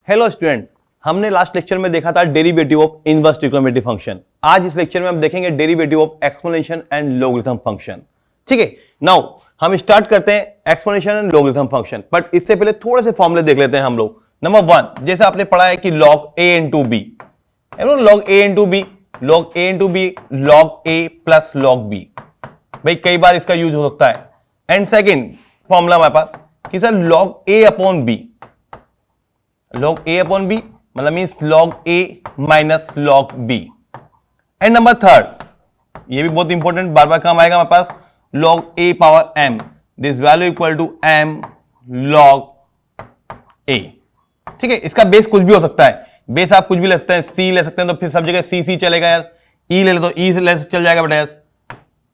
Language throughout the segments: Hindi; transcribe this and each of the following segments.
हेलो स्टूडेंट, हमने लास्ट लेक्चर में देखा था derivative of inverse trigonometric function. आज इस लेक्चर में हम देखेंगे derivative of exponential and logarithm function. ठीक है, नाउ हम स्टार्ट करते हैं exponential and logarithm function, but इससे पहले थोड़े से फॉर्मूले देख लेते हैं हम लोग। नंबर वन, जैसे आपने पढ़ा है कि log a into B, log a into B, log a into B, log a plus log b। भाई कई बार इसका यूज हो सकता है। एंड सेकेंड फॉर्मूला हमारे पास कि sir log a upon b, log a upon b मतलब means log a minus log b। And number third, ये भी बहुत इंपॉर्टेंट, बार बार काम आएगा हमारे पास, log a power m, this value equal to m log a। ठीक है, इसका बेस कुछ भी हो सकता है, बेस आप कुछ भी ले सकते हैं, c ले सकते हैं, तो फिर सब जगह c चलेगा यस, e ले तो e ले चल जाएगा बेटा यस।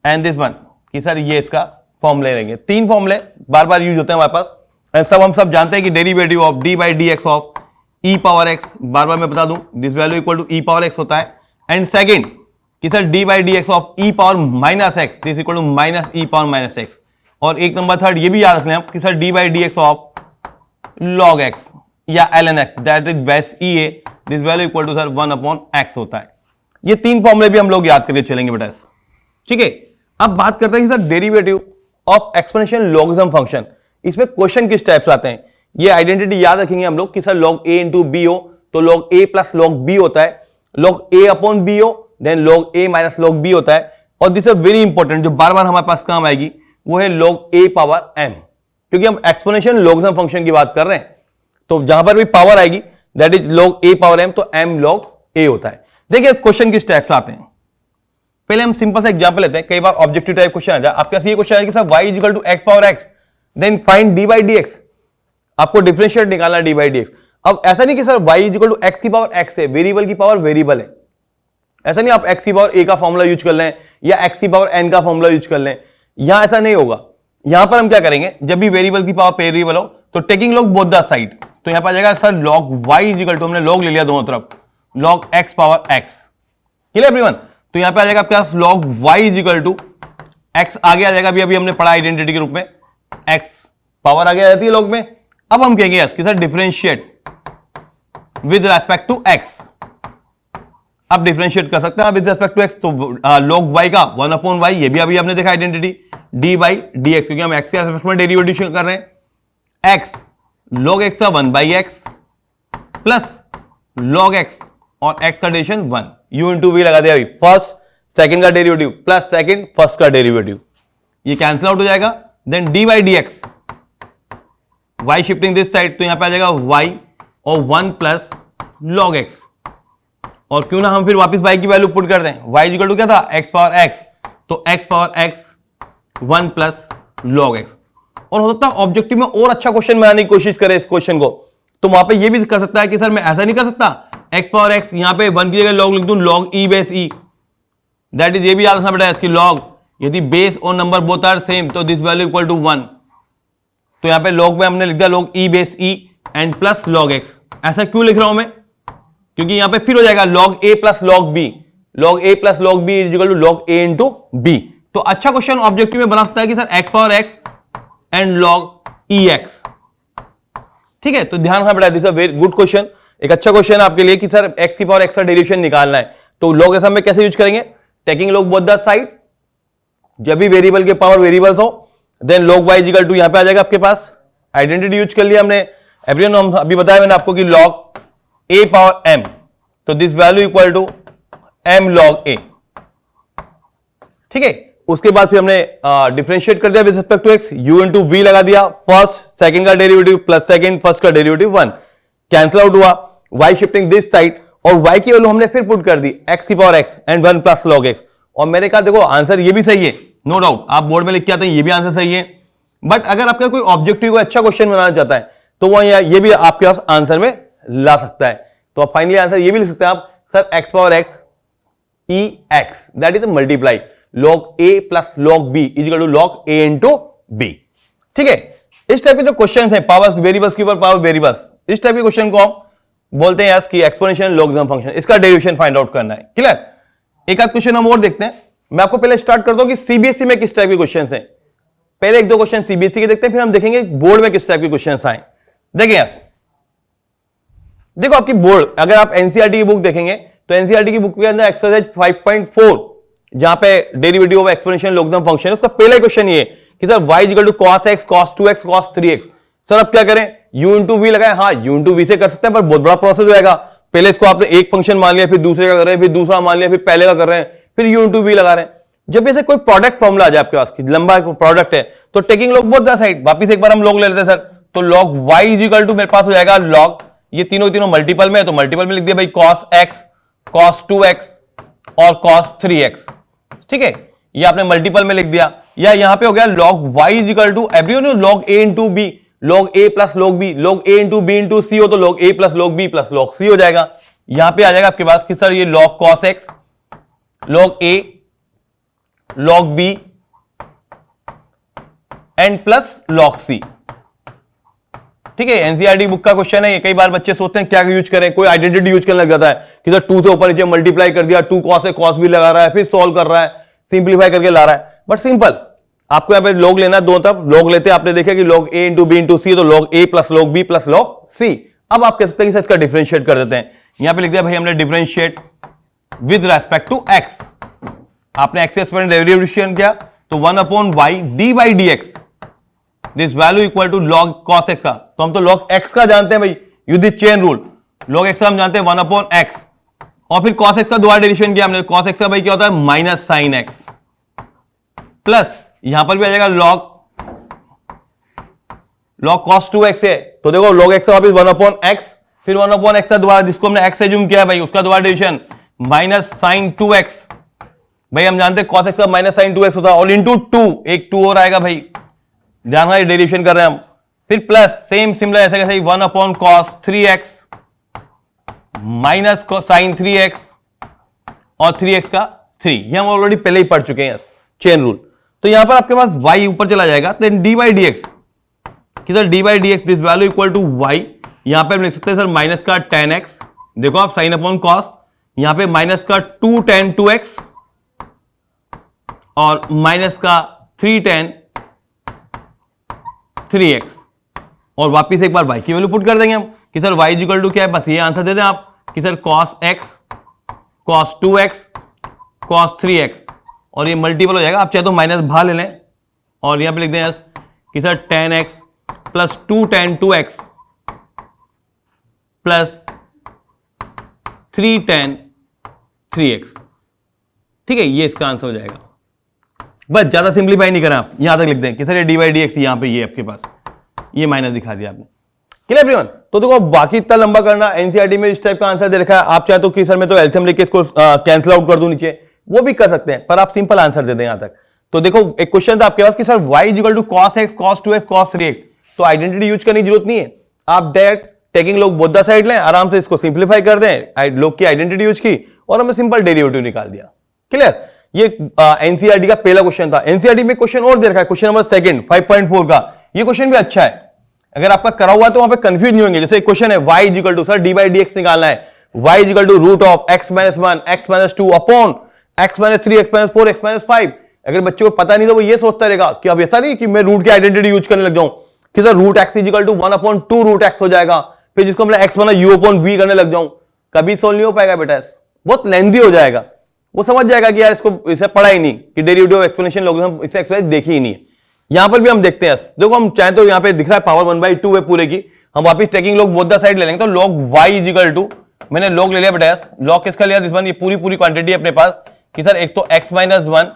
एंड दिस वन कि सर ये इसका फॉर्मूले रहेंगे, तीन फॉर्मूले बार बार यूज होते हैं हमारे पास। एंड सब हम सब जानते हैं कि derivative of d by D x of e power x, बार बार मैं बता दूं, this value equal to e power x होता है। एंड सेकंड कि sir d by D x of e power minus x, this equal to minus e power minus x। और एक नंबर थर्ड ये भी याद रख लें आप कि sir d by D x of log x या ln x, that is base e a, this value equal to sir 1 upon x होता है। ये तीन फॉर्मूले भी हम लोग याद करके चलेंगे बेटा। ठीक है, अब बात करते हैं कि sir derivative of exponential logarithm function, इसमें क्वेश्चन किस टाइप से आते हैं। ये आइडेंटिटी याद रखेंगे हम लोग कि sir log a into b हो तो log a plus log b होता है, log a अपॉन b हो then log a minus log b होता है। और दिस इज वेरी इंपॉर्टेंट, जो बार बार हमारे पास काम आएगी वो है log a पावर m, क्योंकि हम एक्सपोनेंशियल लॉगरिथम फंक्शन की बात कर रहे हैं, तो जहां पर भी पावर आएगी that is log a power m, तो m log a होता है। देखिए इस क्वेश्चन किस टाइप से आते हैं, पहले हम सिंपल सा एग्जांपल लेते हैं। कई बार ऑब्जेक्टिव टाइप क्वेश्चन आ जाए, आपके पास ये क्वेश्चन आएगा कि sir y equal to x power x, then find d by D x, आपको डिफरेंशिएट निकालना d बाई डी एक्स। अब ऐसा नहीं कि sir y equal to x की पावर x है, वेरिएबल की पावर वेरिएबल है, ऐसा नहीं आप x की पावर a का फॉर्मूला यूज कर लें या x की पावर n का फॉर्मूला यूज कर लें, यहां ऐसा नहीं होगा। यहां पर हम क्या करेंगे, जब भी वेरिएबल की पावर वेरिएबल हो तो taking log both the side, तो यहां पर आ जाएगा sir log y equal to, हमने लॉग ले लिया दोनों तरफ, log x power x। Clear everyone, तो यहां पे आ जाएगा आपके पास log y equal to x, आगे आ जाएगा अभी हमने पढ़ा आइडेंटिटी के रूप में, x पावर आगे आ जाती है log में। अब हम कहेंगे कि sir differentiate with respect to x, अब डिफरेंशिएट कर सकते हैं विद रेस्पेक्ट टू x, तो log y का 1 अपॉन y, ये भी अभी हमने देखा identity, d by D x, क्योंकि हम x के रेस्पेक्ट में डेरिवेटिव कर रहे हैं, x log x का 1 by x plus log x और x का डेरिवेशन 1, u इंटू वी लगा दिया, फर्स्ट सेकंड का डेरिवेटिव प्लस सेकंड फर्स्ट का डेरिवेटिव, ये कैंसिल आउट हो जाएगा। Then d by D x, y shifting this side, तो यहां पे आ जाएगा y और 1 प्लस log x, और क्यों ना हम फिर वापस y की वैल्यू पुट कर दें, y इक्वल टू क्या था x पावर x, तो x power x 1 plus log x। और हो सकता है ऑब्जेक्टिव में और अच्छा क्वेश्चन बनाने की कोशिश करें इस क्वेश्चन को, तो वहां पे ये भी कर सकता है कि सर मैं ऐसा नहीं कर सकता, x पावर x यहां पे 1 की जगह log लिख दूं, log e base e, that is, ये भी याद रखना बेटा इसकी log, यदि बेस और नंबर बोथ आर सेम तो दिस वैल्यू इक्वल टू 1, तो यहां पे log में हमने लिख दिया log e base e and plus log x। ऐसा क्यों लिख रहा हूं मैं, क्योंकि यहां पे फिर हो जाएगा log a plus log b, log a plus log b is equal to log a into b। तो अच्छा क्वेश्चन ऑब्जेक्टिव में बना सकता है कि sir x power x and log ex। ठीक है, तो ध्यान रखना बेटा, this a very good question, एक अच्छा क्वेश्चन आपके लिए कि सर x की पावर x का डेरिवेशन निकालना है, तो log s में कैसे यूज करेंगे, taking log both the side, जब भी वेरिएबल के पावर वेरिएबल्स हो, then log y equal to यहां पे आ जाएगा आपके पास, आइडेंटिटी यूज कर लिया हमने एवरीवन, हम अभी बताया मैंने आपको कि log a पावर m, तो this value equal to m log a। ठीक है, उसके बाद फिर हमने डिफरेंशिएट कर दिया with respect to x, u into v लगा दिया, फर्स्ट सेकंड का डेरिवेटिव प्लस सेकंड फर्स्ट का डेरिवेटिव 1, कैंसिल आउट हुआ, y शिफ्टिंग दिस साइड, और y की वैल्यू हमने फिर पुट कर दी x की power x and 1 plus log x। और मैंने कहा देखो आंसर ये भी सही है, नो डाउट, आप बोर्ड में लिख के आते हैं ये भी आंसर सही है, बट अगर आपका कोई ऑब्जेक्टिव को अच्छा क्वेश्चन बनाना चाहता है तो वो ये भी आपके पास आंसर में ला सकता है। तो आप फाइनली आंसर ये भी लिख सकते हैं आप, sir x power x e x, that is multiply log a plus log b is equal to log a into b। ठीक है, इस टाइप के जो क्वेश्चन है पावर्स वेरिएबल्स के ऊपर पावर वेरिएबल्स, इस टाइप के क्वेश्चन को हम बोलते हैं यस कि एक्सपोनेंशियल लॉगरिथम फंक्शन, इसका डेरिवेशन फाइंड आउट करना है। क्लियर, एक आध क्वेश्चन हम और देखते हैं, मैं आपको पहले स्टार्ट करता हूं कि सीबीएसई में किस टाइप के क्वेश्चन हैं। पहले एक दो क्वेश्चन सीबीएसई के देखते हैं, फिर हम देखेंगे बोर्ड में किस टाइप के क्वेश्चन आए। देखिए देखो आपकी बोर्ड, अगर आप एनसीईआरटी की बुक देखेंगे तो एनसीईआरटी की बुक के अंदर एक्सरसाइज 5.4 जहां पे derivative of exponential logarithm function है, उसका पहला क्वेश्चन ये कि sir y equal to cos x cos 2x cos 3x। Sir अब क्या करें, u इंटू वी लगाए। हाँ, u इंटू वी से कर सकते हैं, पर बहुत बड़ा प्रोसेस होगा। पहले इसको आपने एक फंक्शन मान लिया, फिर दूसरे का कर रहे हैं, फिर दूसरा मान लिया, फिर पहले का कर रहे हैं, फिर u इंटू वी लगा रहे हैं। जब ऐसे कोई प्रोडक्ट फॉर्मूला आ जाए आपके पास की लंबा प्रोडक्ट है, तो taking log both the side, वापिस एक बार हम लॉग ले लेते हैं सर। तो लॉग y इक्वल टू मेरे पास हो जाएगा लॉग, ये तीनों तीनों मल्टीपल में है तो मल्टीपल में लिख दिया भाई, cos x cos 2x और cos 3x। ठीक है, ये आपने मल्टीपल में लिख दिया। या यहां पे हो गया log y इक्वल टू एवरीवन log a into B, log a plus log b, log a into B into C हो तो log a plus log b plus log c हो जाएगा। यहां पे आ जाएगा आपके पास कि सर ये log cos x log a log b and plus log c। ठीक है, एनसीईआरटी बुक का क्वेश्चन है ये। कई बार बच्चे सोचते हैं क्या यूज करें, कोई आइडेंटिटी यूज करने लग जाता है कि सर 2 से ऊपर नीचे मल्टीप्लाई कर दिया, 2 cos है cos भी लगा रहा है, फिर सॉल्व कर रहा है, सिंप्लीफाई करके ला रहा है। बट सिंपल, आपको यहां पे लॉग लेना, दो तरफ लॉग लेते हैं। आपने देखा कि log a into B into C तो log a plus log b plus log c। अब आप कह सकते हैं कि इसका डिफरेंशिएट कर देते हैं। यहां पे लिख दिया भाई हमने differentiate with respect to x। आपने x से एक्सपोनेंट डेरिवेशन किया तो 1 upon y d by D x, this value equal to log cos x का। तो हम तो log x का जानते हैं भाई, use this chain rule. log x का हम जानते हैं 1 अपॉन x, और फिर cos x का दोबारा डेरिवेशन किया हमने। cos x का भाई क्या होता है, माइनस साइन x, प्लस यहां पर भी आ जाएगा log cos 2x है तो देखो log x का वापिस 1 अपॉन x, फिर 1 अपॉन x का दोबारा, जिसको हमने x से जूम किया है भाई, उसका दोबारा डेरिवेशन माइनस साइन 2x। भाई हम जानते हैं cos x का माइनस साइन 2x होता है, और इंटू 2, एक 2 और आएगा भाई, ध्यान है डेरिवेशन कर रहे हैं हम। फिर प्लस सेम सिमिलर ऐसे कैसे 1 upon cos 3x minus sign 3x और 3x का 3, ये हम ऑलरेडी पहले ही पढ़ चुके हैं चेन रूल। तो यहां पर आपके पास y ऊपर चला जाएगा, तो डी बाई डी एक्स, किधर d by D x, this value equal to y। यहां पर लिख सकते हैं सर माइनस का tan x, देखो आप साइन अपॉन cos, यहां पे माइनस का 2 tan 2x और माइनस का 3 tan 3x, और वापिस एक बार y की वैल्यू पुट कर देंगे हम कि सर y इक्वल टू क्या है, बस ये आंसर दे दें आप कि sir cos x cos 2x cos 3x, और ये मल्टीपल हो जाएगा। आप चाहे तो माइनस बाहर ले लें और यहां पे लिख दें कि sir tan x plus 2 tan 2x plus 3 tan 3x। ठीक है, ये इसका आंसर हो जाएगा। बस ज्यादा सिंप्लीफाई नहीं करें आप, यहां तक लिख दें कि सर ये डी बाई डी एक्स, यहां पे ये आपके पास ये माइनस दिखा दिया आपने। Clear everyone? तो देखो बाकी इतना लंबा करना, एनसीईआरटी में इस टाइप का आंसर दे रखा है। आप चाहे तो कि सर मैं तो एलसीएम लेके इसको कैंसिल आउट कर दूं नीचे, वो भी कर सकते हैं, पर आप सिंपल आंसर दे दें यहां तक। तो देखो एक क्वेश्चन था आपके पास कि sir y equal to cos x cos 2x cos 3x, तो आइडेंटिटी यूज करने की जरूरत नहीं है। आप direct taking log both the side लें, आराम से इसको सिंप्लीफाई कर दें, लोग की आइडेंटिटी यूज की और हमें सिंपल डेरिवेटिव निकाल दिया। क्लियर? ये एनसीईआरटी का पहला क्वेश्चन था। एनसीईआरटी में क्वेश्चन और दे रखा है, क्वेश्चन नंबर सेकंड 5.4 का। ये क्वेश्चन भी अच्छा है, अगर आपका करा हुआ तो वहां पे कंफ्यूज नहीं होंगे। जैसे एक क्वेश्चन है y equal to sir d by D x निकालना है, y equal to root of x minus 1 x minus 2 upon x minus 3 x minus 4 x minus 5। अगर बच्चे को पता नहीं तो वो ये सोचता रहेगा कि अब ऐसा नहीं कि मैं रूट की आइडेंटिटी यूज करने लग जाऊं कि sir root x equal to 1 upon 2 root x हो जाएगा, फिर जिसको हमने x माना u अपॉन v करने लग जाऊं। कभी सोल्व नहीं हो पाएगा बेटा, बहुत लेंथी हो जाएगा। वो समझ जाएगा कि यार इसको इसे पढ़ा ही नहीं कि डेरिवेटिव ऑफ एक्सपोनेंशियल लॉगरिथम, इसे एक्सरसाइज देखी ही नहीं है। यहां पर भी हम देखते हैं, देखो हम चाहे तो यहां पे दिख रहा है पावर 1/2 है पूरे की, हम वापस taking log both the side ले लेंगे। तो log y इक्वल टू, मैंने log ले लिया बेटा, log किसका लिया, दिस वन, ये पूरी क्वांटिटी है अपने पास कि सर एक तो x minus 1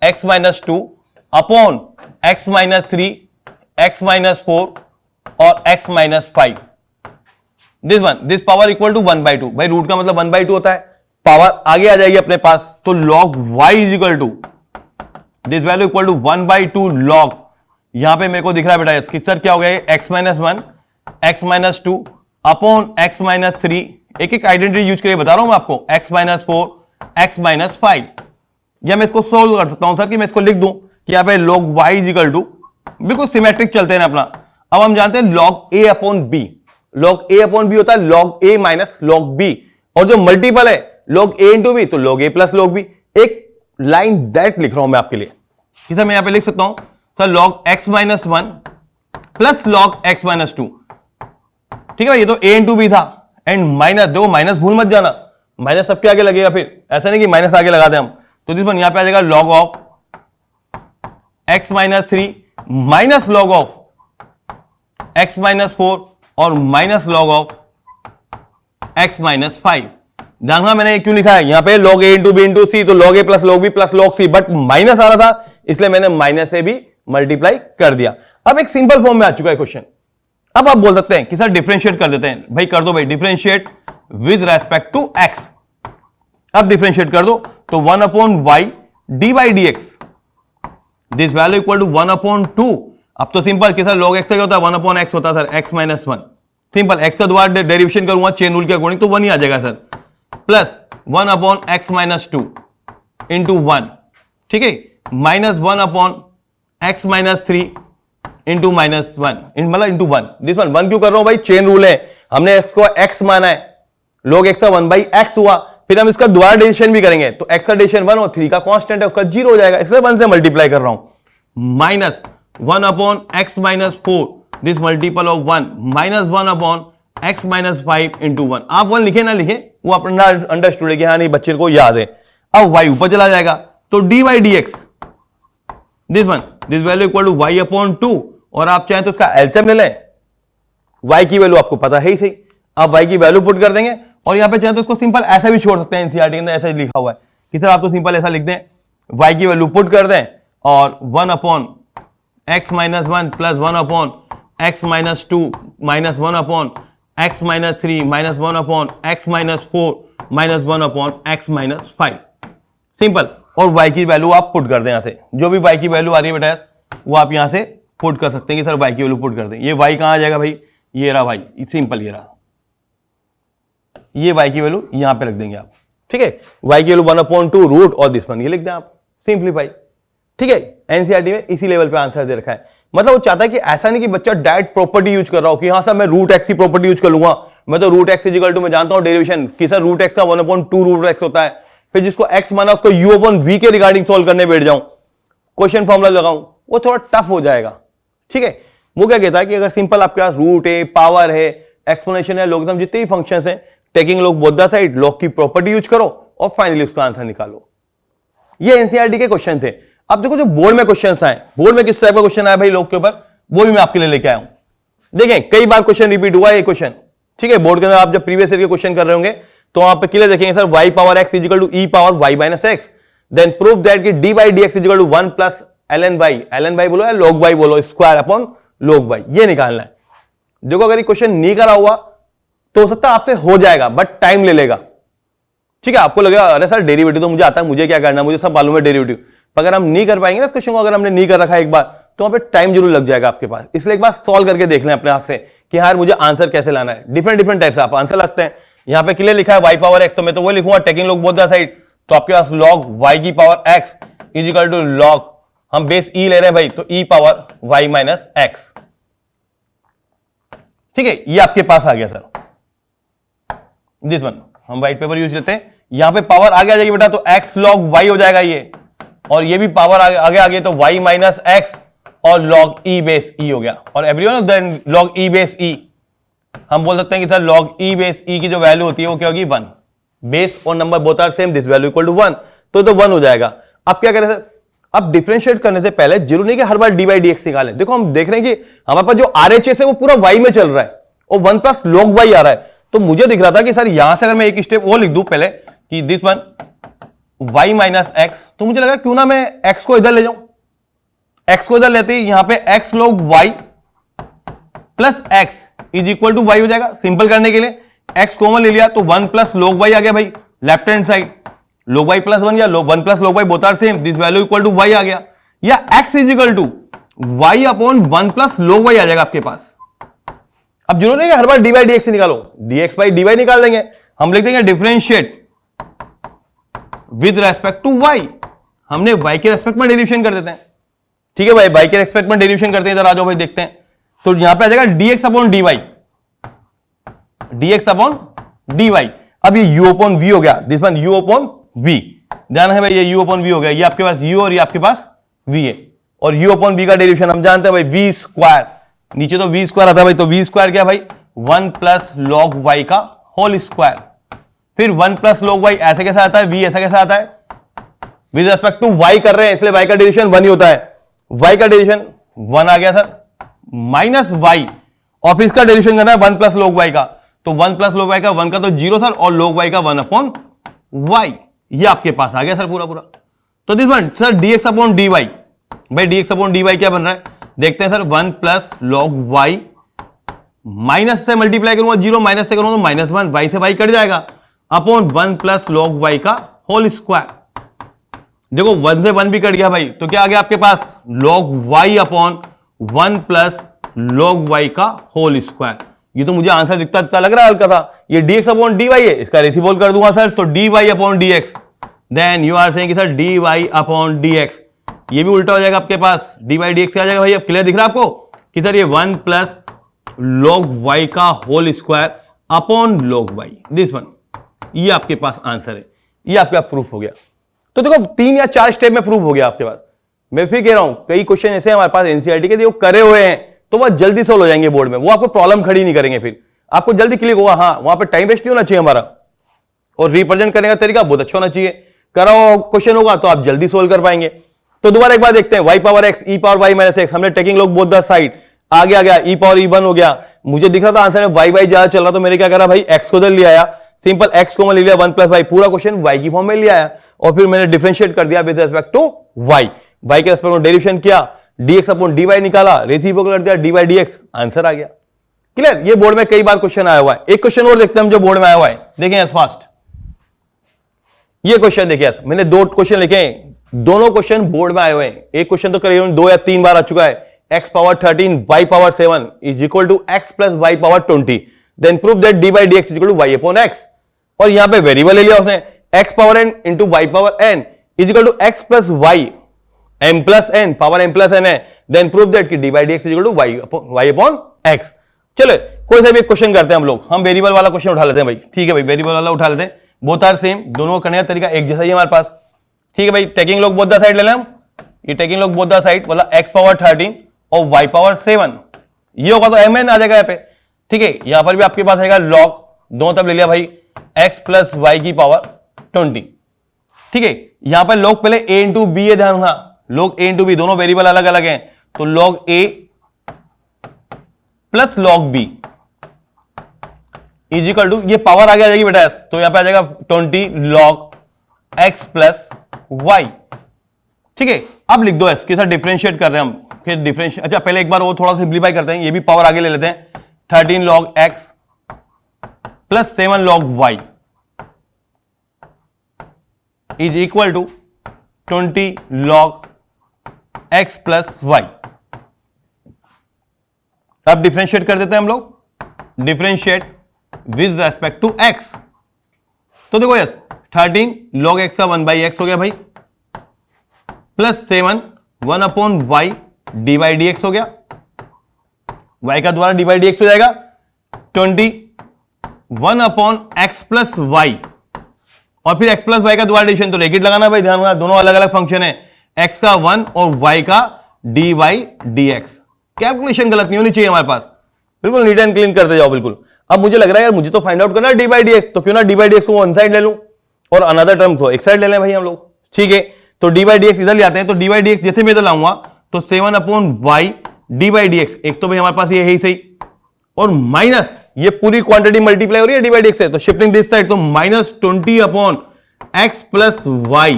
x minus 2 upon x minus 3 x minus 4 और x minus 5, this one, this power equal to 1/2। भाई रूट का मतलब 1/2 होता है, पावर आगे आ जाएगी अपने पास। तो log y equal to this value equal to 1/2 log, यहां पे मेरे को दिख रहा है बेटा इसकी सर क्या हो गया, x minus 1 x minus 2 upon x minus 3, एक एक आइडेंटिटी यूज करके बता रहा हूं मैं आपको, x माइनस 4 x माइनस 5। या मैं इसको सोल्व कर सकता हूं सर कि मैं इसको लिख दूं कि यहां पे log y इक्वल टू, बिल्कुल सिमेट्रिक चलते हैं ना अपना। अब हम जानते हैं log a upon b, log a upon b होता है log a minus log b, और जो मल्टीपल है log a इंटू b तो log a plus log b। एक लाइन डायरेक्ट लिख रहा हूं मैं आपके लिए कि सर मैं यहां पे लिख सकता हूं sir log x minus 1 plus log x minus 2। ठीक है भाई, ये तो a इंटू b था, एंड माइनस, देखो माइनस भूल मत जाना, माइनस सबके आगे लगेगा, फिर ऐसा नहीं कि माइनस आगे लगा दें हम, तो दिस वन यहां पे आ जाएगा log of x minus 3 minus log of x minus 4 और minus log of x minus 5। ध्यान रखना मैंने क्यों लिखा है यहां पे log a into B into C, तो log a plus log b plus log c, but minus आ रहा था इसलिए मैंने माइनस से भी मल्टीप्लाई कर दिया। अब एक सिंपल फॉर्म में आ चुका है क्वेश्चन। अब आप बोल सकते हैं कि सर डिफरेंशिएट कर देते हैं, भाई कर दो भाई, differentiate with respect to x। अब डिफरेंशिएट कर दो तो 1 upon y d by D x, this value equal to 1 upon 2। अब तो सिंपल कि सर log x क्या होता है, 1 अपॉन x होता है sir, x minus 1। Simple x का दोबारा डेरिवेशन करूंगा चेन रूल के अकॉर्डिंग तो 1 ही आ जाएगा sir, plus 1 upon x minus 2 into 1, ठीक है, minus 1 upon x minus 3 into minus 1, मतलब इंटू 1। दिस वन 1 क्यों कर रहा हूं भाई, चेन रूल है, हमने x को x माना है, log x का 1 बाई x हुआ, फिर हम इसका दोबारा डेरिवेशन भी करेंगे तो x का डेरिवेशन 1 और 3 का कांस्टेंट है उसका 0 हो जाएगा, इसलिए 1 से मल्टीप्लाई कर रहा हूं। Minus 1 upon x minus 4, this multiple of 1 minus 1 upon x minus 5 into 1। आप 1 लिखे ना लिखे वो अपना अंडरस्टूड है कि हाँ नहीं बच्चे को याद है। अब y ऊपर चला जाएगा तो D by D x, this value equal to y upon 2, और आप चाहें तो इसका एलसीएम ले लें, y की वैल्यू आपको पता है ही सही, आप y की वैल्यू पुट कर देंगे, और यहां पे चाहें तो इसको सिंपल ऐसा भी छोड़ सकते हैं, एनसीईआरटी के अंदर ऐसा लिखा हुआ है कि सर आप तो सिंपल ऐसा लिख दें, y की वैल्यू पुट कर दें और 1 upon x minus 1 plus 1 upon x minus 2 minus 1 upon x minus 3 minus 1 upon x minus 4 minus 1 upon x minus 5, simple. और y की वैल्यू आप पुट कर दें, यहां से जो भी y की वैल्यू आ रही है बेटा वो आप यहां से पुट कर सकते हैं कि सर y की वैल्यू पुट कर दें। ये y कहां आ जाएगा भाई, ये रहा भाई, सिंपल ये रहा, ये y की वैल्यू यहां पे रख देंगे आप, ठीक है, y की वैल्यू 1 अपॉन 2 रूट और दिस वन ये लिख दें आप, सिंपलीफाई, ठीक है। एनसीईआरटी में इसी लेवल पे आंसर दे रखा है, मतलब वो चाहता है कि ऐसा नहीं कि बच्चा डायरेक्ट प्रॉपर्टी यूज कर रहा हो कि हाँ सर मैं रूट एक्स की प्रॉपर्टी यूज कर लूंगा, मैं तो रूट एक्स इक्वल टू मैं जानता हूं डेरिवेशन कि सर रूट एक्स का 1 अपॉन 2 रूट एक्स होता है, फिर जिसको x माना उसको u अपॉन v के रिगार्डिंग सॉल्व करने बैठ जाऊं, क्वेश्चन फॉर्मूला लगाऊं, वो थोड़ा टफ हो जाएगा, ठीक है। वो क्या कहता है कि अगर सिंपल आपके पास रूट है, पावर है, एक्सपोनेंशियल है, लॉगरिथम जितने भी फंक्शंस हैं, taking log both the side, log की प्रॉपर्टी यूज करो और फाइनली उसका आंसर निकालो। ये एनसीईआरटी के क्वेश्चन थे। अब देखो जो बोर्ड में क्वेश्चंस आए, बोर्ड में किस टाइप का क्वेश्चन आया भाई लॉग के ऊपर, वो भी मैं आपके लिए लेके आया हूं। देखें कई बार क्वेश्चन रिपीट हुआ है ये क्वेश्चन, ठीक है, बोर्ड के अंदर आप जब प्रीवियस ईयर के क्वेश्चन कर रहे होंगे तो आप पे क्लियर देखेंगे sir y power x equal to e power y minus x, then prove that कि d by dx equal to 1 plus ln y बोलो या log y बोलो, स्क्वायर अपॉन log y, ये निकालना है। देखो अगर ये क्वेश्चन नहीं करा हुआ तो हो सकता है आपसे हो जाएगा बट टाइम ले लेगा, ठीक है। आपको लगेगा अरे सर डेरिवेटिव तो मुझे आता है, मुझे क्या करना, मुझे सब मालूम है डेरिवेटिव, पर अगर हम नहीं कर पाएंगे ना इस क्वेश्चन को, अगर हमने नहीं कर रखा एक बार तो वहां पे टाइम जरूर लग जाएगा आपके पास, इसलिए एक बार सॉल्व करके देख लें अपने हाथ से कि यार मुझे आंसर कैसे लाना है। डिफरेंट टाइप से आप आंसर लगते हैं, यहां पे क्लियर लिखा है y पावर x, तो मैं तो वो लिखूंगा taking log both the side, तो आपके पास log y की power x is equal to log, हम बेस e ले रहे हैं भाई तो e power y minus x, ठीक है, ये आपके पास आ गया सर। दिस वन हम व्हाइट पेपर यूज करते हैं, यहां पे पावर आगे आ जाएगी बेटा तो x log y हो जाएगा ये, और ये भी पावर आगे आ गई तो y माइनस x और log e बेस e हो गया, और everyone then log e base e, हम बोल सकते हैं कि sir log e base e की जो वैल्यू होती है वो क्या होगी 1, बेस और number both are same, this value equal to 1, तो 1 हो जाएगा। अब क्या करें सर, अब डिफरेंशिएट करने से पहले जरूर नहीं कि हर बार डी बाई डी एक्स निकालें, देखो हम देख रहे हैं कि हमारे पास जो RHS है वो पूरा y में चल रहा है और 1 प्लस log y आ रहा है, तो मुझे दिख रहा था कि सर यहां से अगर मैं एक स्टेप वो लिख दूं पहले कि this one y minus x, तो मुझे लगा क्यों ना मैं x को इधर ले जाऊं, x को इधर लेते ही यहां पे x log y plus x is equal to y हो जाएगा। सिंपल करने के लिए x कॉमन ले लिया तो 1 प्लस log y आ गया भाई left hand side, log y plus 1 या 1 plus log y both are same, this value equal to y आ गया, या x is equal to y upon 1 plus log y आ जाएगा आपके पास। अब जरूरी नहीं कि हर बार डी बाई डी एक्स निकालो, dx बाई डी वाई निकाल देंगे, हम लिख देंगे differentiate with respect to y, हमने y के रेस्पेक्ट में डेरिवेशन कर देते हैं, ठीक है भाई, y के रेस्पेक्ट में डेरिवेशन करते हैं, इधर आ जाओ भाई देखते हैं, तो यहां पे आ जाएगा dx upon dy, dx upon dy, अब ये u अपॉन v हो गया, this one u upon v, ध्यान है भाई ये u अपॉन v हो गया, ये आपके पास u और ये आपके पास v है, और u अपॉन v का डेरिवेशन हम जानते हैं भाई v स्क्वायर, नीचे तो v स्क्वायर आता है भाई, तो v स्क्वायर क्या भाई 1 प्लस log y का होल स्क्वायर, फिर 1 प्लस log y ऐसे कैसे आता है, v ऐसा कैसे आता है, विद रेस्पेक्ट टू y कर रहे हैं इसलिए y का डेरिवेशन 1 ही होता है, y का डेरिवेशन 1 आ गया सर, माइनस y और फिर इसका डेरिवेशन करना है 1 प्लस log y का, तो 1 प्लस log y का 1 का तो 0 सर, और log y का 1 अपॉन y, ये आपके पास आ गया सर पूरा पूरा। तो this one sir dx upon dy, भाई dx अपॉन dy क्या बन रहा है, देखते हैं sir, 1 plus log y, minus से मल्टीप्लाई करूंगा 0, माइनस से करूंगा तो माइनस 1, y से y कट जाएगा, अपॉन 1 प्लस log y का होल स्क्वायर। देखो 1 से 1 भी कट गया भाई, तो क्या आ गया आपके पास, log y upon 1 plus log y का होल स्क्वायर। ये तो मुझे आंसर दिखता लग रहा है हल्का सा, ये dx अपॉन dy है, इसका रेसिप्रोकल कर दूंगा सर, तो dy upon dx, then you are saying कि सर dy अपॉन dx, ये भी उल्टा हो जाएगा आपके पास, dy dx आ जाएगा भाई। अब क्लियर दिख रहा है आपको कि सर ये 1 प्लस log y का whole square upon log y, this one, ये आपके पास आंसर है, ये आपका प्रूफ हो गया। तो देखो 3 या 4 स्टेप में प्रूफ हो गया आपके पास। मैं फिर कह रहा हूं कई क्वेश्चन ऐसे हमारे पास एनसीईआरटी के जो करे हुए हैं तो वह जल्दी सोल्व हो जाएंगे बोर्ड में, वो आपको प्रॉब्लम खड़ी नहीं करेंगे, फिर आपको जल्दी क्लिक होगा, हाँ वहां पे टाइम वेस्ट नहीं होना चाहिए हमारा, और रिप्रेजेंट करने का तरीका बहुत अच्छा होना चाहिए, करा हुआ क्वेश्चन होगा तो आप जल्दी सोल्व कर पाएंगे। तो दोबारा एक बार देखते हैं, y power x e power y minus x, हमने taking log both the side, आगे आ गया e पावर e 1 हो गया, मुझे दिख रहा था आंसर में y ज्यादा चल रहा, तो मैंने क्या करा भाई, x को उधर ले आया, सिंपल x को मैं ले लिया 1 प्लस y, पूरा क्वेश्चन y की फॉर्म में ले आया, और फिर मैंने डिफरेंशिएट कर दिया विद रिस्पेक्ट टू y के रेस्पेक्ट में डेरिवेशन किया, dx अपॉन dy निकाला, रेसिप्रोकल कर दिया dy dx, आंसर आ गया। क्लियर, ये बोर्ड में कई बार क्वेश्चन आया हुआ है। एक क्वेश्चन और देखते हैं हम जो बोर्ड में आया हुआ है, देखें यस फास्ट, ये क्वेश्चन देखिए, मैंने 2 क्वेश्चन लिखे हैं, दोनों क्वेश्चन बोर्ड में आए हुए हैं। एक क्वेश्चन तो करीबन 2 या 3 बार आ चुका है, x power 13 y power 7 is equal to x plus y power 20, then prove that dy dx is equal to y upon x, और यहां पे वेरिएबल ले लिया उसने, x power n into y power n is equal to x plus y m plus n, power m plus n है, देन प्रूव दैट कि dy dx is equal to y upon x। चलो कोई सा भी एक क्वेश्चन करते हैं हम लोग, हम वेरिएबल वाला क्वेश्चन उठा लेते हैं भाई, ठीक है भाई, वेरिएबल वाला उठा लेते हैं, बोथ आर सेम, दोनों करने का तरीका एक जैसा ही हमारे पास, ठीक है भाई। Taking log both the side ले लें हम, ये taking log both the side मतलब x पावर 13 और y पावर 7, ये होगा तो mn आ जाएगा यहाँ पे, ठीक है। यहां पर भी आपके पास आएगा लॉग, दोनों तरफ ले लिया भाई, x प्लस y की पावर 20, ठीक है। यहां पर लॉग पहले a इंटू बी है, ध्यान रखना, लॉग a इंटू बी, दोनों वेरिएबल अलग अलग हैं, तो log a plus log b is equal to, ये पावर आगे आ जाएगी बेटा, तो यहां पे आ जाएगा 20 लॉग x प्लस y, ठीक है। अब लिख दो इसके साथ डिफरेंशिएट कर रहे हैं हम, फिर डिफरेंशिएट, अच्छा पहले एक बार वो थोड़ा सिंप्लीफाई करते हैं, ये भी पावर आगे ले लेते हैं, 13 log x plus 7 log y is equal to 20 log x plus y। अब डिफरेंशिएट कर देते हैं हम लोग, differentiate with respect to x, तो देखो यस 13 log x का 1 बाई एक्स हो गया भाई, plus 7 1 upon y dy dx हो गया, y का द्वारा dy dx हो जाएगा, 20 1 अपॉन x प्लस y, और फिर x प्लस y का द्वारा डिवीजन, तो ब्रैकेट लगाना भाई, ध्यान रखना दोनों अलग अलग फंक्शन है, x का 1 और y का dy dx। कैलकुलेशन गलत नहीं होनी चाहिए हमारे पास, बिल्कुल नीट एंड क्लीन करते जाओ बिल्कुल। अब मुझे लग रहा है यार मुझे तो फाइंड आउट करना है dy dx, तो क्यों ना dy dx को वन साइड ले लूं और अनदर टर्म को एक साइड ले लें भाई हम लोग, ठीक है। तो dy dx इधर ले आते हैं, तो dy dx जैसे मैं इधर लाऊंगा तो 7 अपॉन y dy dx, एक तो भाई हमारे पास ये है ही सही, और माइनस ये पूरी क्वांटिटी मल्टीप्लाई हो रही है dy dx से, तो शिफ्टिंग दिस साइड, तो minus 20 upon x plus y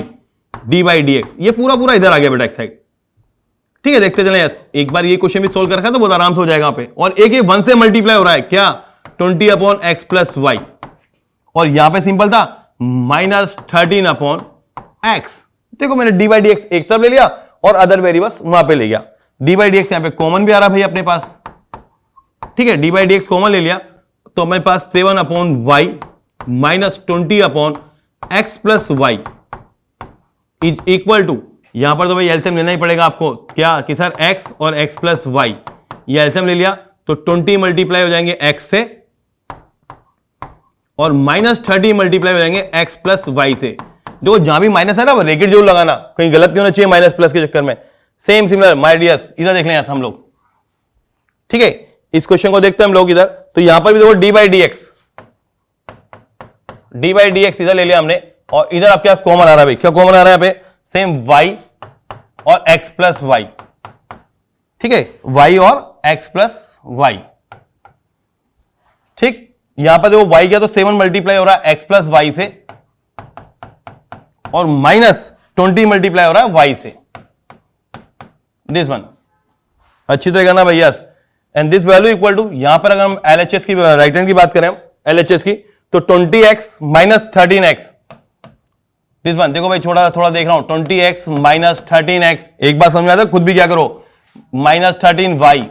dy dx, ये पूरा पूरा इधर आ गया बेटा एक साइड, ठीक है। देखते चले, एक बार ये क्वेश्चन भी सोल्व कर रखा है तो बहुत आराम से हो जाएगा पे, और एक 1 से मल्टीप्लाई हो रहा है क्या, 20 अपॉन x प्लस y, और यहां पे सिंपल था माइनस 13 अपॉन x। देखो मैंने dy dx एक तरफ ले लिया और अदर वेरिएबल्स वहां पे ले गया, dy dx यहां पे कॉमन भी आ रहा भाई अपने पास, ठीक है, dy dx कॉमन ले लिया, तो हमारे पास 7 upon y minus 20 upon x plus y is equal to, यहां पर तो भाई एलसीएम लेना ही पड़ेगा आपको, क्या कि सर x और x प्लस y, ये एलसीएम ले लिया तो 20 मल्टीप्लाई हो जाएंगे x से, और माइनस 30 मल्टीप्लाई हो जाएंगे x प्लस y से। देखो जहां भी माइनस है ना ब्रैकेट जरूर लगाना, कहीं गलत नहीं होना चाहिए माइनस प्लस के चक्कर में। सेम सिमिलर माय डियर्स, इधर देख लें हम लोग, ठीक है। इस क्वेश्चन को देखते हैं हम लोग इधर, तो यहां पर भी देखो dy dx, D by D x इधर ले लिया हमने और इधर आपके पास कॉमन आ रहा है भाई, क्या कॉमन आ रहा है यहाँ पे, सेम y और x प्लस वाई, ठीक है, y और x प्लस वाई, ठीक। यहां पर देखो y क्या तो 7 मल्टीप्लाई हो रहा है x प्लस वाई से और माइनस 20 मल्टीप्लाई हो रहा है y से, दिस वन अच्छी तरह करना भैया। And this value equal to, यहां पर अगर हम LHS की राइट हैंड की बात करें, हम LHS की, तो 20x minus 13x, this one देखो भाई, थोड़ा देख रहा हूं, 20x माइनस 13x, एक बात समझ में आता है, खुद भी क्या करो, माइनस 13y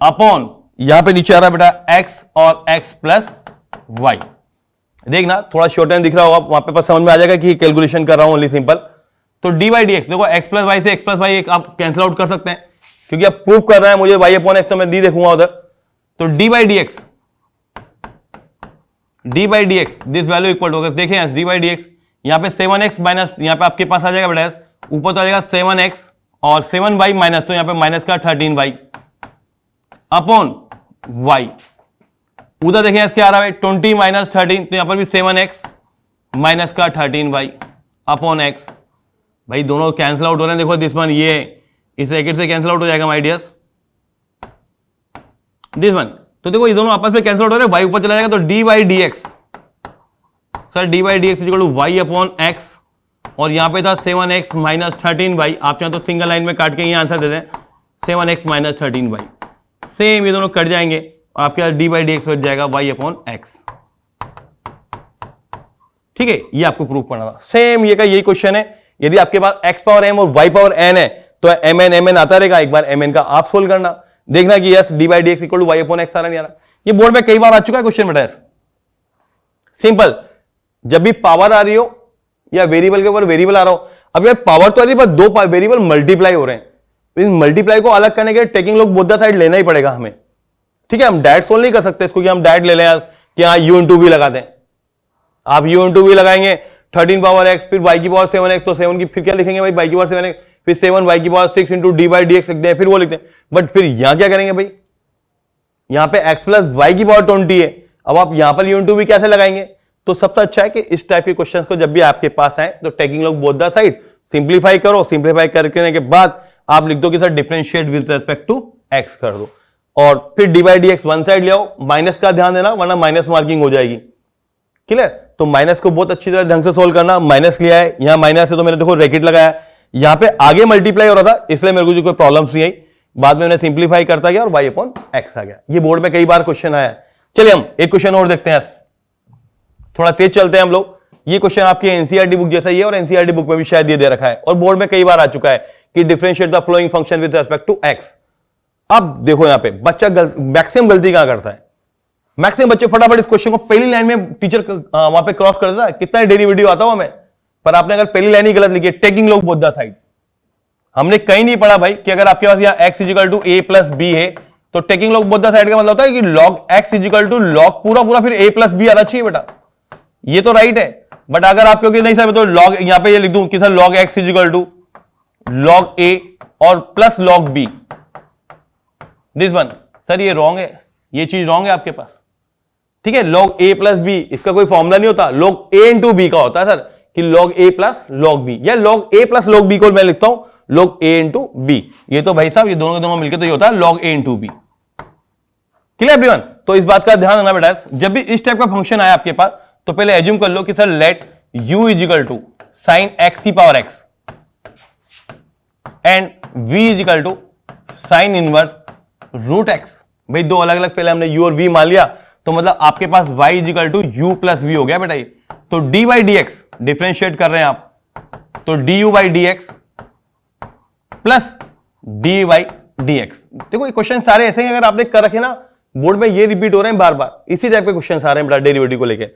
अपॉन, यहां पे नीचे आ रहा है बेटा x और x प्लस वाई। देखना थोड़ा शॉर्ट हैंड दिख रहा होगा, वहां पे पर समझ में आ जाएगा कि कैलकुलेशन कर रहा हूं ओनली सिंपल। तो डी बाई डी एक्स देखो, x प्लस वाई से x प्लस वाई आप कैंसिल आउट कर सकते हैं, क्योंकि आप प्रूव कर रहे हैं मुझे y अपॉन x, तो मैं डी देखूंगा उधर। तो D by D x, this value equal to, देखें डी बाई डी एक्स, यहां पे 7x माइनस, यहां पे आपके पास आ जाएगा बेटा, ऊपर तो आ जाएगा 7x और 7y माइनस, तो यहां पे माइनस का 13y अपॉन y, उधर देखें क्या आ रहा है 20 माइनस 13, तो यहां पर भी 7x माइनस का 13y अपॉन x, भाई दोनों कैंसिल आउट हो रहे हैं, देखो दिस वन, ये इस ब्रैकेट से कैंसिल आउट हो जाएगा माय डियर्स, दिस वन, तो देखो ये दोनों आपस में कैंसिल आउट हो रहे हैं, y ऊपर चला जाएगा, तो D by D x, sir d by D x equal to Y upon x, और यहां पे था 7x माइनस 13y, आप चाहें तो सिंगल लाइन में काट के ये आंसर दे दें, 7x माइनस 13y, सेम ये दोनों कट जाएंगे, आपके पास डी बाई डी एक्स बच जाएगा y अपॉन एक्स, ठीक है, ये आपको प्रूफ करना था। सेम ये का यही क्वेश्चन है, यदि आपके पास x पावर m और y पावर n है, तो mn आता रहेगा, एक बार mn का आप सोल्व करना, देखना कि yes D by D x equal to Y upon X आ रहा नहीं आ रहा। ये बोर्ड में कई बार आ चुका है क्वेश्चन बेटा, सिंपल, जब भी पावर आ रही हो या वेरिएबल के ऊपर वेरिएबल आ रहा हो, अब यार पावर तो आ रही है, पर दो वेरिएबल मल्टीप्लाई हो रहे हैं, इस मल्टीप्लाई को अलग करने के taking log both the side लेना ही पड़ेगा हमें, ठीक है। हम डायरेक्ट सोल्व नहीं कर सकते इसको कि हम डायरेक्ट ले लें कि हाँ u इंटू वी लगा दें, आप u इंटू वी लगाएंगे 13 पावर x, फिर y की पावर 7x, तो 7 की फिर क्या लिखेंगे भाई, y की पावर 7x, फिर 7 y की power 6 into D by D x लिखते हैं, फिर वो लिखते हैं, बट फिर यहां क्या करेंगे भाई, यहां पे x प्लस वाई की पावर 20 है, अब आप यहां पर u इंटू वी कैसे लगाएंगे। तो सबसे अच्छा है कि इस टाइप के क्वेश्चंस को जब भी आपके पास आए तो taking log both the side simplify करो, सिंप्लीफाई करने के बाद आप लिख दो कि sir differentiate with respect to x कर दो, और फिर d by D x one side ले आओ, माइनस का ध्यान देना वरना माइनस मार्किंग हो जाएगी, क्लियर। तो माइनस को बहुत अच्छी तरह ढंग से सोल्व करना, माइनस लिया है, यहां माइनस है तो मैंने देखो रैकेट लगाया, यहां पे आगे मल्टीप्लाई हो रहा था इसलिए मेरे को कोई प्रॉब्लम नहीं आई, बाद में मैंने सिंप्लीफाई करता गया और y अपॉन x आ गया। ये बोर्ड में कई बार क्वेश्चन आया। चलिए हम एक क्वेश्चन और देखते हैं, थोड़ा तेज चलते हैं हम लोग। ये क्वेश्चन आपकी एनसीईआरटी बुक जैसा ही है और एनसीईआरटी बुक में भी शायद ये दे रखा है और बोर्ड में कई बार आ चुका है कि differentiate the following function with respect to x। अब देखो यहां पे बच्चा मैक्सिमम गलती कहां करता है, मैक्सिमम बच्चे फटाफट इस क्वेश्चन को पहली लाइन में टीचर वहां पे क्रॉस कर देता है, कितना डेरिवेटिव आता हो हमें, पर आपने अगर पहली लाइन ही गलत लिखी है, taking log both the side, हमने कहीं नहीं पढ़ा भाई कि अगर आपके पास यहां x is equal to a plus b है तो taking log both the side का मतलब होता है कि log x is equal to log पूरा फिर a प्लस बी आना चाहिए बेटा, ये तो राइट है। बट अगर आप क्योंकि नहीं सर तो log यहां पे ये लिख दूं कि sir log x is equal to log a और plus log b, this one, sir ये रॉन्ग है, ये चीज रॉन्ग है आपके पास, ठीक है। log a प्लस बी इसका कोई फॉर्मूला नहीं होता, log a इंटू बी का होता है सर कि log a plus log b, या log a plus log b को मैं लिखता हूं log a इंटू बी, ये तो भाई साहब ये दोनों के दोनों मिलकर तो ये होता है log a into b, clear everyone. तो इस बात का ध्यान रखना बेटा, जब भी इस टाइप का फंक्शन आया आपके पास तो पहले एज्यूम कर लो कि sir let u is equal to sine x की power x and v equal to sine inverse root x। भाई दो अलग अलग पहले हमने u और v मान लिया, तो मतलब आपके पास y is equal to u plus v हो गया बेटा। ये तो D by D x differentiate कर रहे हैं आप, तो d u by D x plus d by D x. देखो ये क्वेश्चन सारे ऐसे ही अगर आपने कर रखे ना बोर्ड में, ये रिपीट हो रहे हैं बार बार, इसी टाइप के क्वेश्चन आ रहे हैं बेटा डेरिवेटिव को लेके।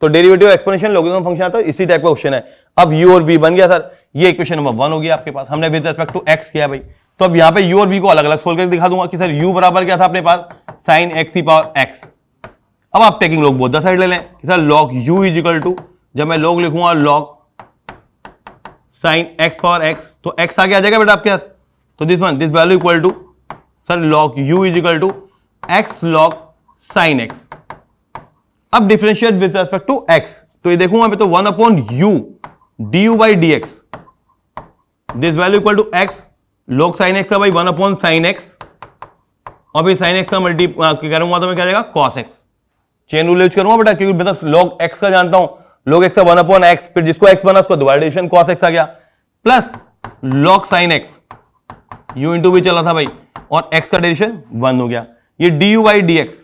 तो डेरिवेटिव एक्सपोनेंशियल लॉगरिथम फंक्शन आता है, इसी टाइप का क्वेश्चन है। अब u और v बन गया सर, ये इक्वेशन नंबर 1 हो गया आपके पास, हमने विद रिस्पेक्ट टू x किया भाई। तो अब यहाँ पे u और v को अलग अलग सोल्व करके दिखा दूंगा कि सर u बराबर क्या था अपने पास साइन x की पावर x। अब आप taking log both the side ले लें कि sir log u is equal to, जब मैं log लिखूंगा log sine x power x, तो x आगे आ जाएगा बेटा आपके पास, तो this value equal to sir log u is equal to x log sine x। अब differentiate with respect to x, तो ये देखूंगा मैं तो 1 upon u d u by D x, this value equal to x, log sine x का भाई 1 अपॉन साइन एक्स, और फिर साइन एक्स का मल्टी करूंगा तो मैं क्या जाएगा cos x, chain rule use करूंगा बेटा, क्योंकि बस log x का जानता हूं, log x का 1 अपॉन एक्स, फिर जिसको x बना उसको दोबारा डिवीजन cos x आ गया, plus log sine x, u into भी चला था भाई, और x का डेरिवेशन 1 हो गया, ये du by D x,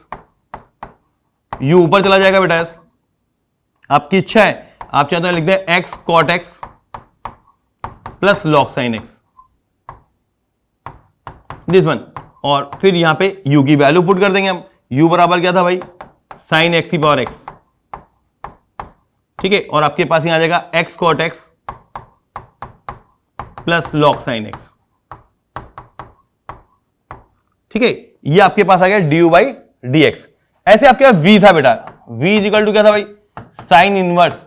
u ऊपर चला जाएगा बेटा, आपकी इच्छा है, आप चाहते हैं लिख दें x cot x plus log sine x, this one, और फिर यहां पे u की वैल्यू पुट कर देंगे हम, u बराबर क्या था भाई साइन एक्स की पावर एक्स, ठीक है, और आपके पास यहां आ जाएगा x cot x plus log sine x, ठीक है, ये आपके पास आ गया D u by D x. ऐसे आपके पास v था बेटा, v इज इक्वल टू क्या था भाई साइन इनवर्स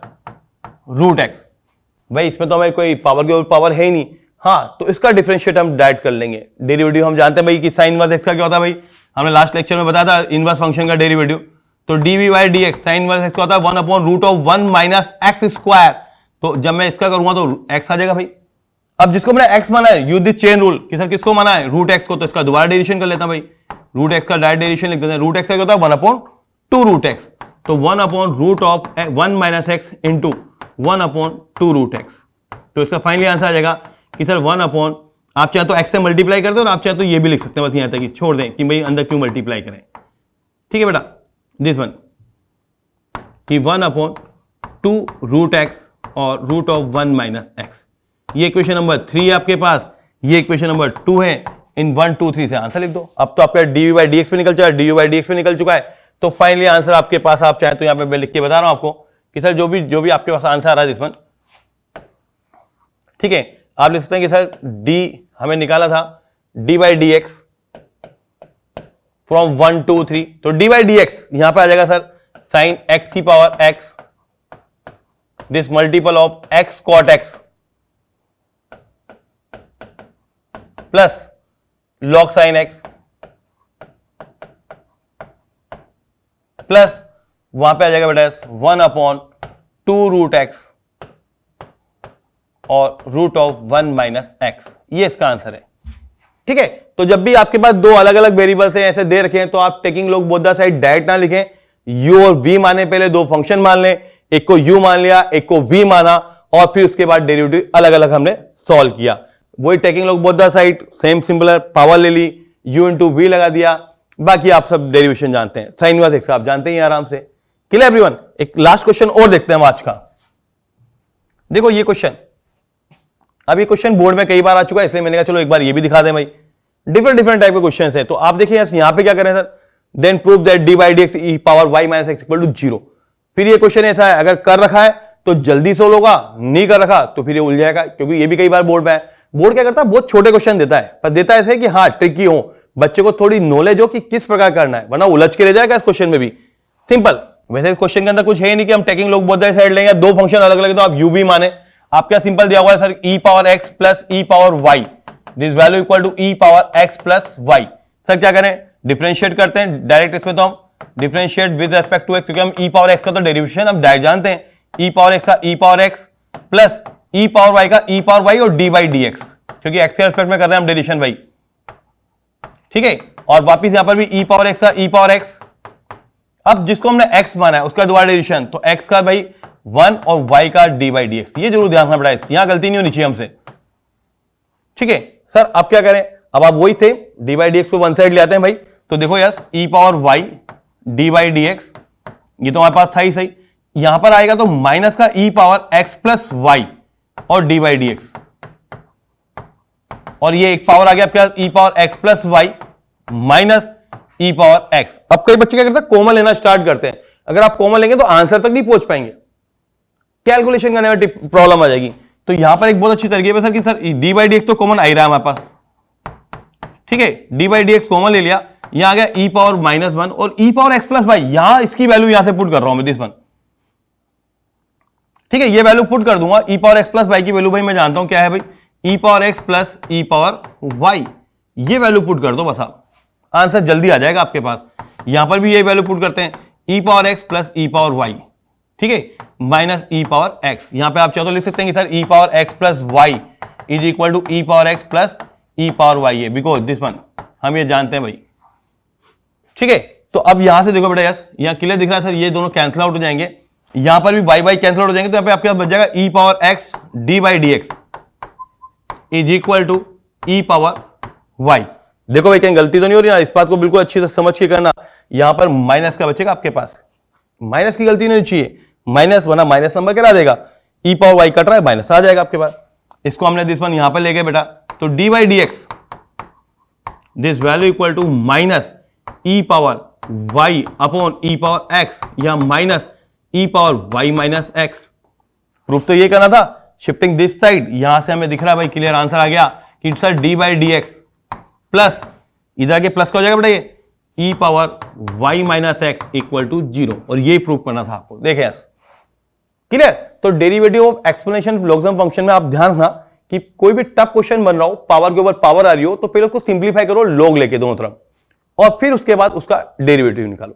रूट एक्स, भाई इसमें तो हमें कोई पावर की पावर है ही नहीं, हाँ तो इसका डिफरेंशिएट हम डायरेक्ट कर लेंगे, डेरिवेटिव हम जानते हैं भाई कि साइन इनवर्स एक्स का क्या होता है भाई, हमने लास्ट लेक्चर में बताया था इनवर्स फंक्शन का डेरिवेटिव, तो d v by D x sine inverse x का होता है 1 upon root of 1 minus x square, तो जब मैं इसका करूंगा तो एक्स आ जाएगा भाई। अब जिसको मैंने एक्स माना है यूज दिस चेन रूल कि सर किसको माना है रूट एक्स को, तो इसका दोबारा डेरिवेशन कर लेता हूं भाई, रूट एक्स का डायरेक्ट डेरिवेशन लिख देते हैं, रूट एक्स का होता है 1 अपॉन 2 रूट एक्स, तो 1 upon root of 1 minus x into 1 upon 2 root x, तो इसका फाइनली आंसर आ जाएगा कि सर 1 अपॉन, आप चाहे तो एक्स से मल्टीप्लाई कर दो और आप चाहे तो ये भी लिख सकते हैं, बस यहां तक कि छोड़ दें कि भाई अंदर क्यों मल्टीप्लाई करें, ठीक है बेटा, दिस वन कि 1 अपॉन 2 रूट एक्स और रूट ऑफ 1 माइनस एक्स, ये इक्वेशन नंबर 3 है आपके पास, ये इक्वेशन नंबर 2 है, इन 1 2 3 से आंसर लिख दो। अब तो आपका डी बाई डी एक्स पे निकल चुका है, डी बाई डी एक्स पे निकल चुका है, तो फाइनली आंसर आपके पास, आप चाहे तो यहां पे मैं लिख के बता रहा हूं आपको कि सर जो भी आपके पास आंसर आ रहा है दिस वन, ठीक है, आप लिख सकते हैं कि सर डी हमें निकाला था D by D x from 1 2 3, तो डी बाई डी एक्स यहां पे आ जाएगा सर साइन एक्स की power x, this multiple of x cot x plus log sine x plus वहां पे आ जाएगा बेटा 1 अपॉन 2 रूट एक्स और रूट ऑफ 1 माइनस एक्स, ये इसका आंसर है, ठीक है। तो जब भी आपके पास दो अलग अलग वेरिएबल्स हैं ऐसे दे रखे हैं, तो आप taking log both the side direct ना लिखें, u और v माने, पहले दो फंक्शन मान लें, एक को u मान लिया एक को v माना, और फिर उसके बाद डेरिवेटिव अलग अलग हमने सॉल्व किया, वही taking log both the side same simple power ले ली, u इंटू वी लगा दिया, बाकी आप सब डेरिवेशन जानते हैं, साइन इनवर्स एक्स आप जानते हैं आराम से। Clear everyone? एक लास्ट क्वेश्चन और देखते हैं आज का। देखो ये क्वेश्चन, अब ये क्वेश्चन बोर्ड में कई बार आ चुका है, इसलिए मैंने कहा चलो एक बार ये भी दिखा दें भाई, डिफरेंट टाइप के क्वेश्चन है। तो आप देखिए यहां पे क्या करें sir, then prove that d by D x e power Y minus x equal to 0। फिर ये क्वेश्चन ऐसा है, अगर कर रखा है तो जल्दी सोल्व होगा, नहीं कर रखा तो फिर ये उलझ जाएगा, क्योंकि ये भी कई बार बोर्ड में है। बोर्ड क्या करता है, बहुत छोटे क्वेश्चन देता है, पर देता है ऐसे कि हाँ ट्रिकी हो, बच्चे को थोड़ी नॉलेज हो कि किस प्रकार करना है, वरना उलझ के रह जाएगा इस क्वेश्चन में भी। सिंपल, वैसे क्वेश्चन के अंदर कुछ है नहीं कि हम टेकिंग लोग बोथ साइड लेंगे, दो फंक्शन अलग अलग, तो आप यू भी माने, आप क्या सिंपल दिया हुआ है sir e power x plus e power y, this value equal to E power x plus y. Sir क्या करें, डिफरेंशिएट करते हैं डायरेक्ट, इसमें तो हम differentiate with respect to x, क्योंकि हम ई पावर एक्स का तो डेरिवेशन हम डायरेक्ट जानते हैं, ई पावर एक्स का ई power x plus e power Y का ई पावर वाई और डी बाई डी एक्स, क्योंकि एक्स के रेस्पेक्ट में कर रहे हैं हम डेरिवेशन भाई, ठीक है। और वापिस यहां पर भी ई पावर एक्स का ई पावर एक्स, अब जिसको हमने x माना है उसका दोबारा डेरिवेशन, तो x का भाई 1 और y का d बाई डी एक्स, ये जरूर ध्यान रखना पड़ेगा, यहां गलती नहीं होनी चाहिए हमसे, ठीक है। सर अब क्या करें, अब आप वही थे d बाई डी एक्स को वन साइड ले आते हैं भाई, तो देखो yes e power y d by D x, ये तो हमारे पास था ही सही, यहां पर आएगा तो माइनस का e power x plus Y और d बाई डी एक्स, और ये एक पावर आ गया आपके e power x plus Y minus E power X. अब कई बच्चे क्या करते हैं, कॉमन लेना स्टार्ट करते हैं, अगर आप कॉमन लेंगे तो आंसर तक नहीं पहुंच पाएंगे, कैलकुलेशन करने में प्रॉब्लम आ जाएगी। तो यहां पर एक बहुत अच्छी तरीके सर कि sir d by D x तो कॉमन आ ही रहा है हमारे पास, ठीक है, D by D x common ले लिया, यहां आ गया ई पावर माइनस 1 और ई पावर एक्स प्लस वाई, यहां इसकी वैल्यू यहां से पुट कर रहा हूं मैं दिस वन, ठीक है, ये वैल्यू पुट कर दूंगा, ई पावर एक्स प्लस वाई की वैल्यू भाई मैं जानता हूं क्या है भाई, ई power x plus e power Y, ये वैल्यू पुट कर दो बस, आप आंसर जल्दी आ जाएगा आपके पास। यहां पर भी ये वैल्यू पुट करते हैं, ई power x plus e power Y, ठीक है, माइनस ई पावर एक्स। यहां पे आप चाहो तो लिख सकते हैं कि sir e power x plus y is equal to E power x plus e power y है, बिकॉज दिस वन हम ये जानते हैं भाई, ठीक है। तो अब यहां से देखो बेटा, यस यहां क्लियर दिख रहा है सर, ये दोनों कैंसिल आउट हो जाएंगे, यहां पर भी वाई वाई कैंसिल आउट हो जाएंगे, तो यहां पे आपके पास बच जाएगा E power X D by D X is equal to E power Y. देखो भाई कहीं गलती तो नहीं हो रही ना, इस बात को बिल्कुल अच्छी से समझ के करना। यहां पर माइनस का बचेगा आपके पास, माइनस की गलती नहीं चाहिए, माइनस बना माइनस नंबर क्या देगा, ई पावर वाई कट रहा है माइनस आ जाएगा आपके पास। इसको हमने दिस वन यहां पर ले गए बेटा, तो D by D x this value equal to minus E power Y upon E power X या minus E power Y minus X. Proof तो ये करना था, शिफ्टिंग दिस साइड, यहां से हमें दिख रहा है भाई क्लियर आंसर आ गया कि it's D by D x plus इधर आके प्लस का हो जाएगा बेटा ये E power Y minus x equal to 0, और ये प्रूफ करना था आपको। देखे यस क्लियर। तो derivative of exponential logarithm function में आप ध्यान रखना कि कोई भी टफ क्वेश्चन बन रहा हो, पावर के ऊपर पावर आ रही हो, तो पहले उसको सिंप्लीफाई करो लॉग लेके दोनों तरफ, और फिर उसके बाद उसका डेरिवेटिव निकालो,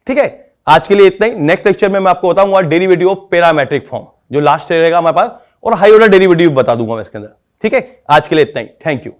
ठीक है। आज के लिए इतना ही, नेक्स्ट लेक्चर में मैं आपको बताऊंगा डेरिवेटिव ऑफ पैरामेट्रिक फॉर्म, जो लास्ट रहेगा हमारे पास, और हाई ऑर्डर डेरिवेटिव बता दूंगा मैं इसके अंदर, ठीक है। आज के लिए इतना ही, थैंक यू।